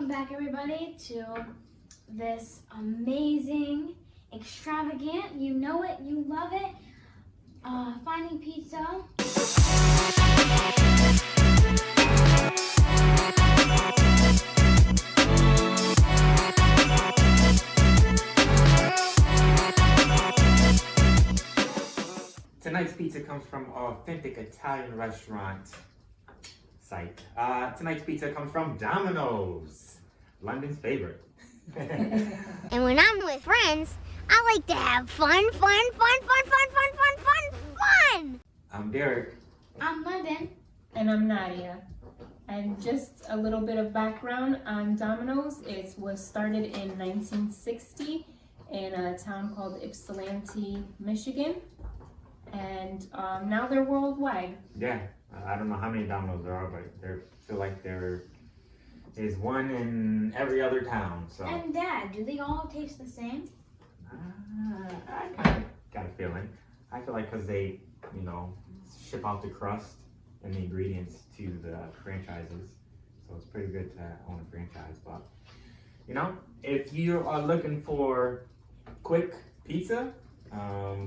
Welcome back, everybody, to this amazing, extravagant, you know it, you love it, finding pizza. Tonight's pizza comes from an authentic Italian restaurant site. Tonight's pizza comes from Dominos, London's favorite. And when I'm with friends, I like to have fun. I'm Derek. I'm London. And I'm Nadia. And just a little bit of background on Domino's. It was started in 1960 in a town called Ypsilanti, Michigan. And now they're worldwide. Yeah, I don't know how many Domino's there are, but I feel like there is one in every other town. So. And Dad, do they all taste the same? I kind of got a feeling. I feel like because they, ship out the crust and the ingredients to the franchises. So it's pretty good to own a franchise. But, if you are looking for quick pizza,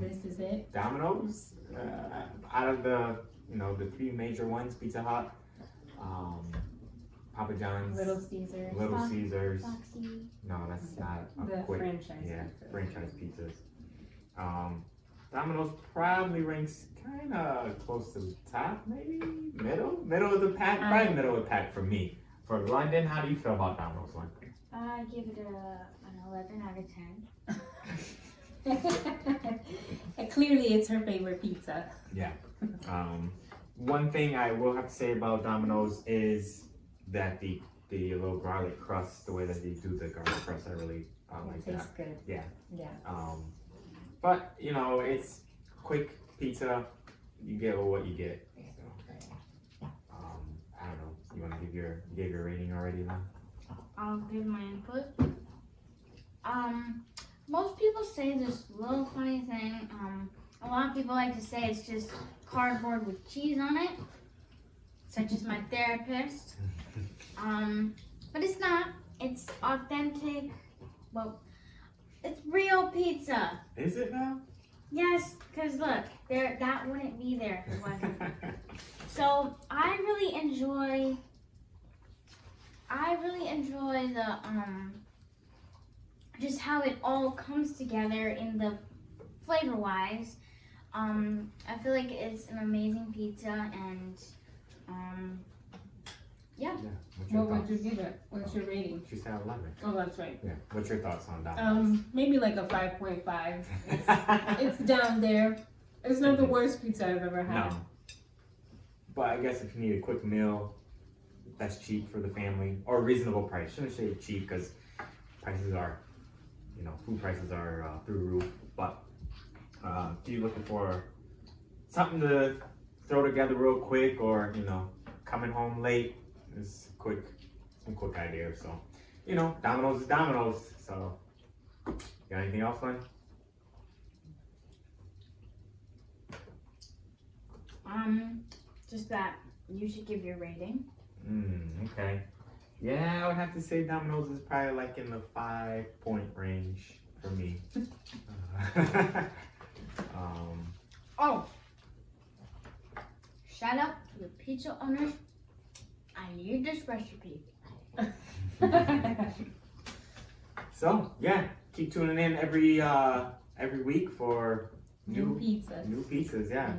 This is it. Domino's, out of the three major ones, Pizza Hut, Papa John's, Little Caesars. Little Caesars. Foxy. No, that's not The a quick. franchise Yeah, pizza. franchise pizzas. Domino's probably ranks kind of close to the top, maybe middle of the pack. Probably middle of the pack for me. For London, how do you feel about Domino's, London? I give it an 11 out of 10. And clearly it's her favorite pizza. Yeah. One thing I will have to say about Domino's is that the little garlic crust, the way that they do the garlic crust, I really like It that. tastes good. Yeah. Yeah. But it's quick pizza. You get what you get. So, I don't know. You want to give your rating already then? I'll give my input. Most people say this little funny thing. A lot of people like to say it's just cardboard with cheese on it, such as my therapist. But it's not. It's authentic. Well, it's real pizza. Is it now? Yes, because look, that wouldn't be there if it wasn't. So I really enjoy the just how it all comes together in the flavor wise. I feel like it's an amazing pizza, and yeah. What would you give it? What's your rating? She said 11. Oh, that's right. Yeah. What's your thoughts on Domino's? Maybe like a 5.5. It's down there. It's not the worst pizza I've ever had. No. But I guess if you need a quick meal that's cheap for the family, or a reasonable price. Shouldn't say cheap because prices are, food prices are through the roof. But if you're looking for something to throw together real quick, or coming home late, it's some quick ideas. So Domino's is Domino's. So got anything else, Lynn? Just that you should give your rating. Okay. Yeah, I would have to say Domino's is probably like in the 5-point range for me. Oh, shout out to the pizza owners. I need this recipe. So yeah, keep tuning in every week for New pizzas. New pizzas, yeah.